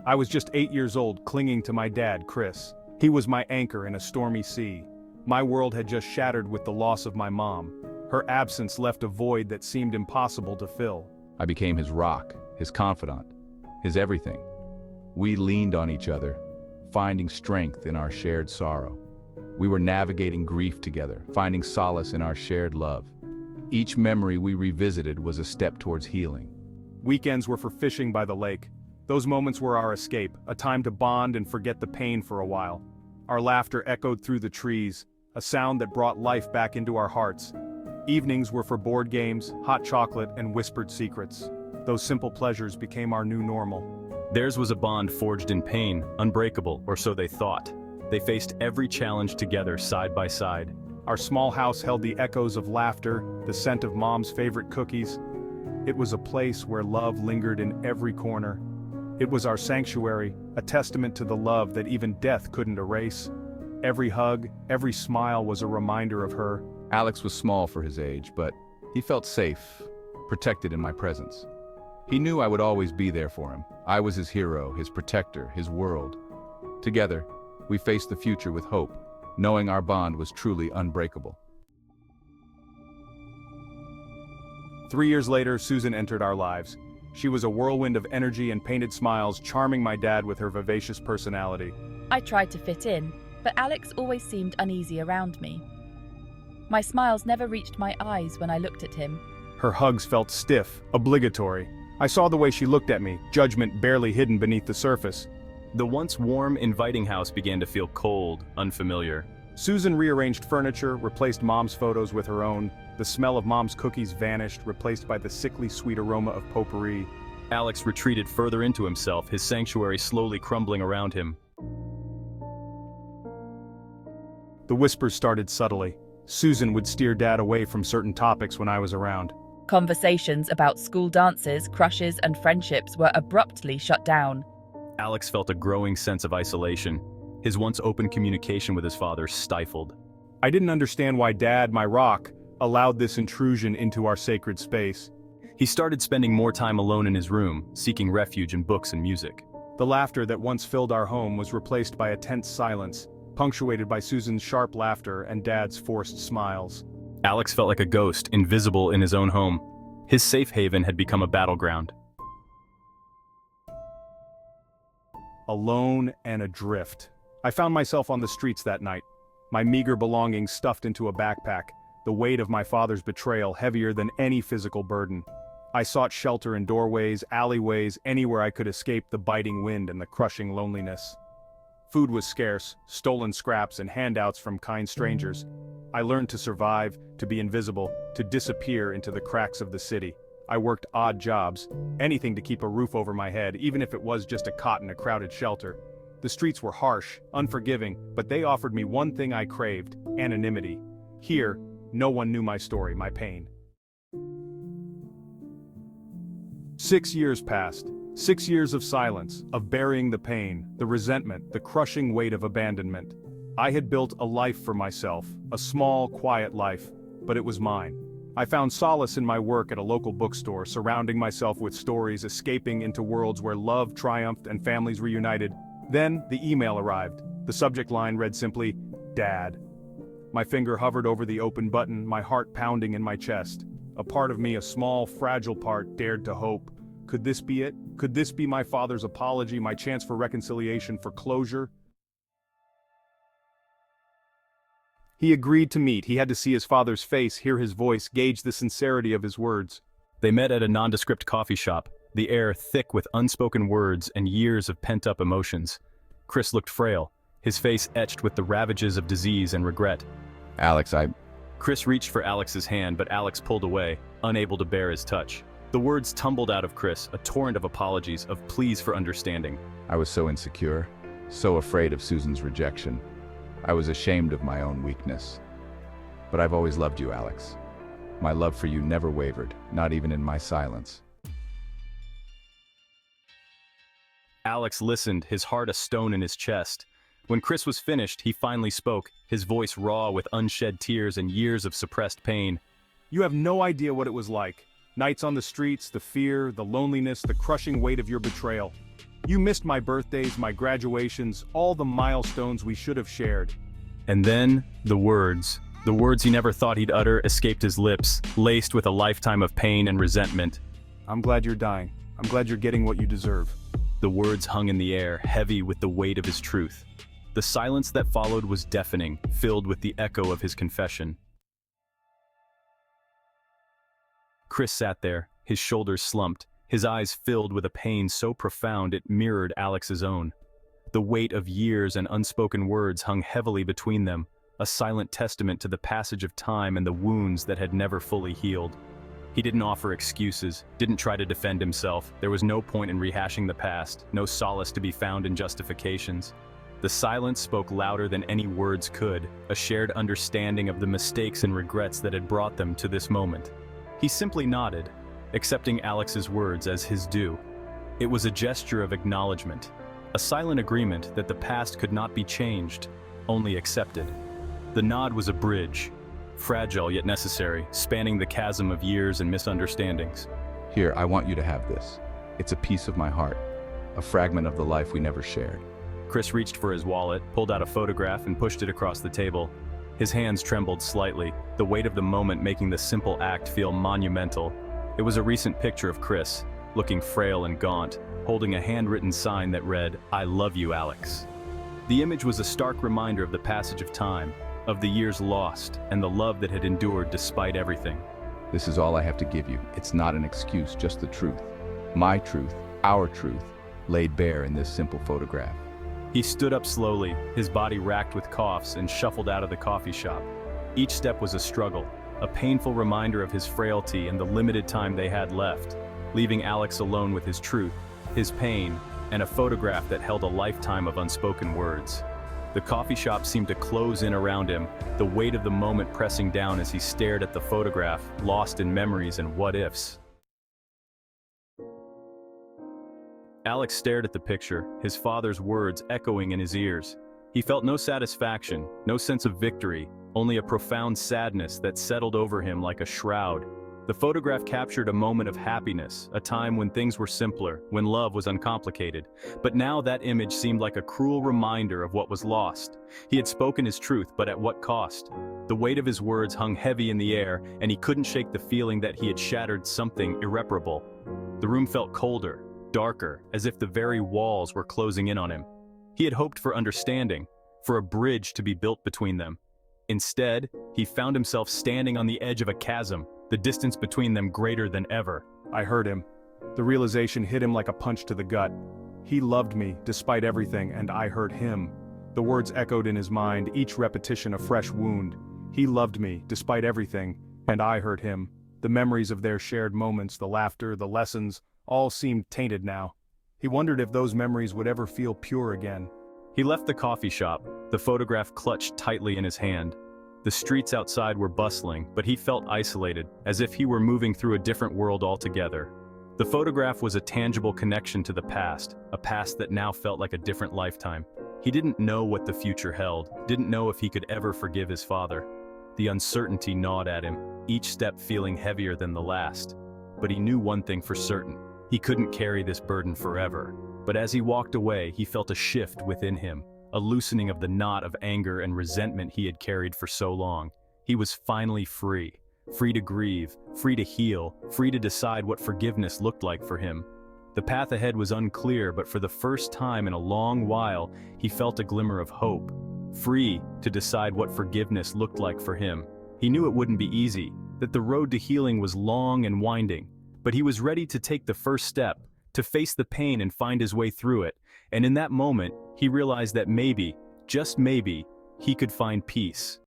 I was just 8 years old, clinging to my dad, Chris. He was my anchor in a stormy sea. My world had just shattered with the loss of my mom. Her absence left a void that seemed impossible to fill. I became his rock, his confidant, his everything. We leaned on each other, finding strength in our shared sorrow. We were navigating grief together, finding solace in our shared love. Each memory we revisited was a step towards healing. Weekends were for fishing by the lake. Those moments were our escape, a time to bond and forget the pain for a while. Our laughter echoed through the trees, a sound that brought life back into our hearts. Evenings were for board games, hot chocolate, and whispered secrets. Those simple pleasures became our new normal. Theirs was a bond forged in pain, unbreakable, or so they thought. They faced every challenge together, side by side. Our small house held the echoes of laughter, the scent of Mom's favorite cookies. It was a place where love lingered in every corner. It was our sanctuary, a testament to the love that even death couldn't erase. Every hug, every smile was a reminder of her. Alex was small for his age, but he felt safe, protected in my presence. He knew I would always be there for him. I was his hero, his protector, his world. Together, we faced the future with hope, knowing our bond was truly unbreakable. 3 years later, Susan entered our lives. She was a whirlwind of energy and painted smiles, charming my dad with her vivacious personality. I tried to fit in, but Alex always seemed uneasy around me. My smiles never reached my eyes when I looked at him. Her hugs felt stiff, obligatory. I saw the way she looked at me, judgment barely hidden beneath the surface. The once warm, inviting house began to feel cold, unfamiliar. Susan rearranged furniture, replaced Mom's photos with her own. The smell of Mom's cookies vanished, replaced by the sickly sweet aroma of potpourri. Alex retreated further into himself, his sanctuary slowly crumbling around him. The whispers started subtly. Susan would steer Dad away from certain topics when I was around. Conversations about school dances, crushes, and friendships were abruptly shut down. Alex felt a growing sense of isolation. His once open communication with his father stifled. I didn't understand why Dad, my rock, allowed this intrusion into our sacred space. He started spending more time alone in his room, seeking refuge in books and music. The laughter that once filled our home was replaced by a tense silence, punctuated by Susan's sharp laughter and Dad's forced smiles. Alex felt like a ghost, invisible in his own home. His safe haven had become a battleground. Alone and adrift. I found myself on the streets that night, my meager belongings stuffed into a backpack, the weight of my father's betrayal heavier than any physical burden. I sought shelter in doorways, alleyways, anywhere I could escape the biting wind and the crushing loneliness. Food was scarce, stolen scraps and handouts from kind strangers. I learned to survive, to be invisible, to disappear into the cracks of the city. I worked odd jobs, anything to keep a roof over my head, even if it was just a cot in a crowded shelter. The streets were harsh, unforgiving, but they offered me one thing I craved: anonymity. Here, no one knew my story, my pain. 6 years passed. 6 years of silence, of burying the pain, the resentment, the crushing weight of abandonment. I had built a life for myself, a small, quiet life, but it was mine. I found solace in my work at a local bookstore, surrounding myself with stories, escaping into worlds where love triumphed and families reunited. Then, the email arrived. The subject line read simply, "Dad." My finger hovered over the open button, my heart pounding in my chest. A part of me, a small, fragile part, dared to hope. Could this be it? Could this be my father's apology, my chance for reconciliation, for closure? He agreed to meet. He had to see his father's face, hear his voice, gauge the sincerity of his words. They met at a nondescript coffee shop, the air thick with unspoken words and years of pent-up emotions. Chris looked frail, his face etched with the ravages of disease and regret. Alex, Chris reached for Alex's hand, but Alex pulled away, unable to bear his touch. The words tumbled out of Chris, a torrent of apologies, of pleas for understanding. I was so insecure, so afraid of Susan's rejection. I was ashamed of my own weakness. But I've always loved you, Alex. My love for you never wavered, not even in my silence. Alex listened, his heart a stone in his chest. When Chris was finished, he finally spoke, his voice raw with unshed tears and years of suppressed pain. You have no idea what it was like. Nights on the streets, the fear, the loneliness, the crushing weight of your betrayal. You missed my birthdays, my graduations, all the milestones we should have shared. And then, the words he never thought he'd utter escaped his lips, laced with a lifetime of pain and resentment. I'm glad you're dying. I'm glad you're getting what you deserve. The words hung in the air, heavy with the weight of his truth. The silence that followed was deafening, filled with the echo of his confession. Chris sat there, his shoulders slumped, his eyes filled with a pain so profound it mirrored Alex's own. The weight of years and unspoken words hung heavily between them, a silent testament to the passage of time and the wounds that had never fully healed. He didn't offer excuses, didn't try to defend himself. There was no point in rehashing the past, no solace to be found in justifications. The silence spoke louder than any words could, a shared understanding of the mistakes and regrets that had brought them to this moment. He simply nodded, accepting Alex's words as his due. It was a gesture of acknowledgement, a silent agreement that the past could not be changed, only accepted. The nod was a bridge, fragile yet necessary, spanning the chasm of years and misunderstandings. Here, I want you to have this. It's a piece of my heart, a fragment of the life we never shared. Chris reached for his wallet, pulled out a photograph and pushed it across the table. His hands trembled slightly, the weight of the moment making the simple act feel monumental. It was a recent picture of Chris, looking frail and gaunt, holding a handwritten sign that read, "I love you, Alex." The image was a stark reminder of the passage of time, of the years lost, and the love that had endured despite everything. This is all I have to give you. It's not an excuse, just the truth. My truth, our truth, laid bare in this simple photograph. He stood up slowly, his body racked with coughs, and shuffled out of the coffee shop. Each step was a struggle, a painful reminder of his frailty and the limited time they had left, leaving Alex alone with his truth, his pain, and a photograph that held a lifetime of unspoken words. The coffee shop seemed to close in around him, the weight of the moment pressing down as he stared at the photograph, lost in memories and what-ifs. Alex stared at the picture, his father's words echoing in his ears. He felt no satisfaction, no sense of victory, only a profound sadness that settled over him like a shroud. The photograph captured a moment of happiness, a time when things were simpler, when love was uncomplicated. But now that image seemed like a cruel reminder of what was lost. He had spoken his truth, but at what cost? The weight of his words hung heavy in the air, and he couldn't shake the feeling that he had shattered something irreparable. The room felt colder, darker, as if the very walls were closing in on him. He had hoped for understanding, for a bridge to be built between them. Instead, he found himself standing on the edge of a chasm, the distance between them greater than ever. I heard him. The realization hit him like a punch to the gut. He loved me, despite everything, and I hurt him. The words echoed in his mind, each repetition a fresh wound. He loved me, despite everything, and I hurt him. The memories of their shared moments, the laughter, the lessons, all seemed tainted now. He wondered if those memories would ever feel pure again. He left the coffee shop, the photograph clutched tightly in his hand. The streets outside were bustling, but he felt isolated, as if he were moving through a different world altogether. The photograph was a tangible connection to the past, a past that now felt like a different lifetime. He didn't know what the future held, didn't know if he could ever forgive his father. The uncertainty gnawed at him, each step feeling heavier than the last. But he knew one thing for certain: he couldn't carry this burden forever. But as he walked away, he felt a shift within him, a loosening of the knot of anger and resentment he had carried for so long. He was finally free, free to grieve, free to heal, free to decide what forgiveness looked like for him. The path ahead was unclear, but for the first time in a long while, he felt a glimmer of hope. Free to decide what forgiveness looked like for him. He knew it wouldn't be easy, that the road to healing was long and winding, but he was ready to take the first step, to face the pain and find his way through it. And in that moment, he realized that maybe, just maybe, he could find peace.